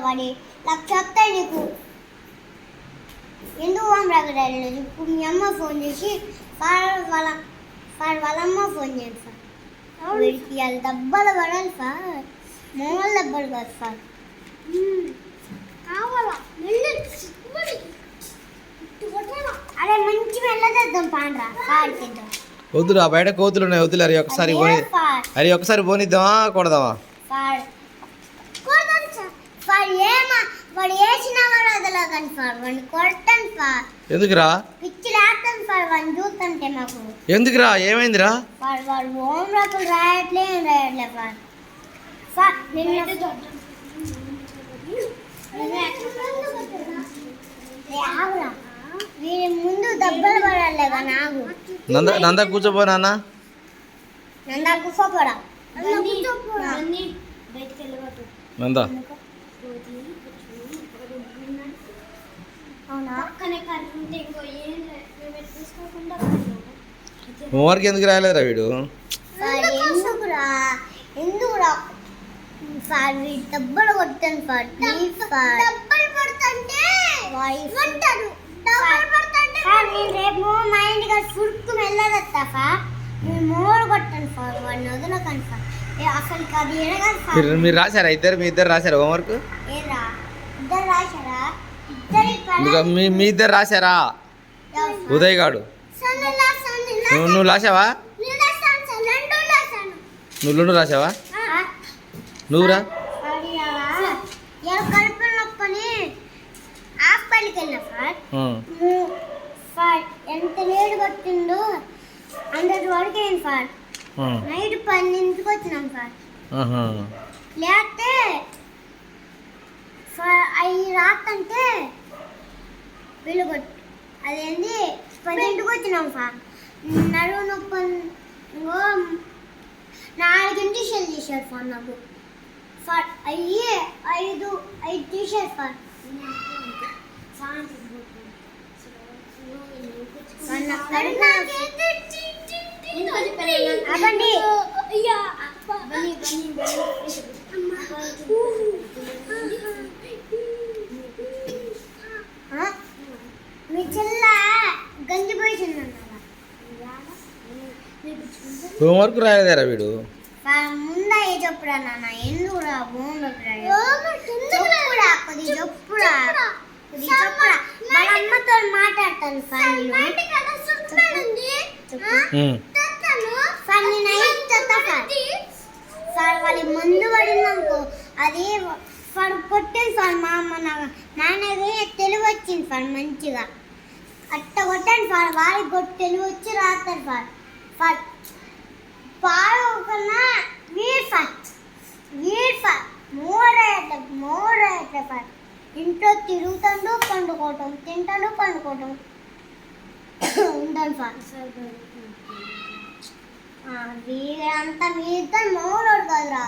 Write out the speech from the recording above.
వాడి నాకు చెప్తాయి నీకు ఎందుకు హోంవర్క్ రాయలేదు. ఇప్పుడు మీ అమ్మ ఫోన్ చేసి వాళ్ళ అమ్మ ఫోన్ చేయండి సార్. వీడికి వాళ్ళు దెబ్బలు పడాలి సార్, మామూలు దెబ్బలు కాదు సార్. కావాలా అరే మంచి వెళ్ళదేద్దాం పాండ్రా పాడిద్దాం. వద్దురా, బయట కోతులు ఉన్నాయి, వద్దులే. అరే ఒకసారి పోని, అరే ఒకసారి పోనిద్దామా కొడదామా? వాడు వేసినా వాడు వదలదని సార్, వాడిని కొట్టండి సార్. ఎందుకురా? పిచ్చి రాస్తాను సార్ వాడిని చూస్తుంటే మాకు. ఎందుకురా, ఏమైందిరా? వాడు హోంవర్క్ రాయట్లే సార్. సార్ వీడి ముందు దెబ్బలు పడాలి కదా నాకు. నందా కూర్చోపో నాన్న. నందా కూర్చోపోరా. నందా హోంవర్క్ ఎందుకు రాయలేదురా వీడు? ఎందుకురా సార్ వీడు దెబ్బలు కొట్టాను సార్. నేను రేపు మా ఇంటికి ఫుడ్కు వెళ్ళదత్తా సార్. నేను మోడు కొట్టాను సార్, వాడిని వదలకండి సార్. అసలు అది ఎడగదు సార్. మీరు రాశారా? మీ ఇద్దరు రాశారా హోంవర్క్? ఏరా ఇద్దరు రాశారా? మీ ఇద్దరు రాశారా? ఉదయ్ గాడు నువ్వు రాసావా? నువ్వు రాసావా? నువ్వురా కడుపు నొప్పని హాస్పిటల్కి వెళ్ళా సార్. ఎంత లేట్ కొట్టిందో 100 వరకు అయింది సార్. నైట్ 12కి వచ్చినాం సార్. లేకపోతే సార్ అవి రాత్రంటే వీళ్ళు కొట్టి అదేంది 12కి వచ్చినాం సార్. నడువు నొప్పి 4 ఇంజక్షన్లు చేశారు సార్ నాకు సార్. అయ్యి 5 చేశారు సార్. మీ చెల్ల గంజిపోయింది. హోంవర్క్ రాయలేదారా వీడు? ముందా ఏ చెప్పురా నాన్న, ఎందుకురా హోంవర్క్ చెప్పురా కొద్ది చెప్పురా వాళ్ళ అమ్మతో మాట్లాడతాను సార్. సార్ వాళ్ళ మందు పడిందనుకో అది వాడు కొట్టాను సార్. మా అమ్మ నాన్నది తెలివి వచ్చింది సార్ మంచిగా అట్ట కొట్టాను సార్. వాళ్ళకి తెలివి వచ్చి రాస్తారు సార్. సార్ పాడు కన్నా వీడ్ సార్ మోడైతే సార్. ఇంట్లో తిరుగుతాడు, పండుకోవటం, తింటాడు, పండుకోవటం ఉంటాను సార్. వీడంతా మీ ఇద్దరు మోడోడు కాదురా.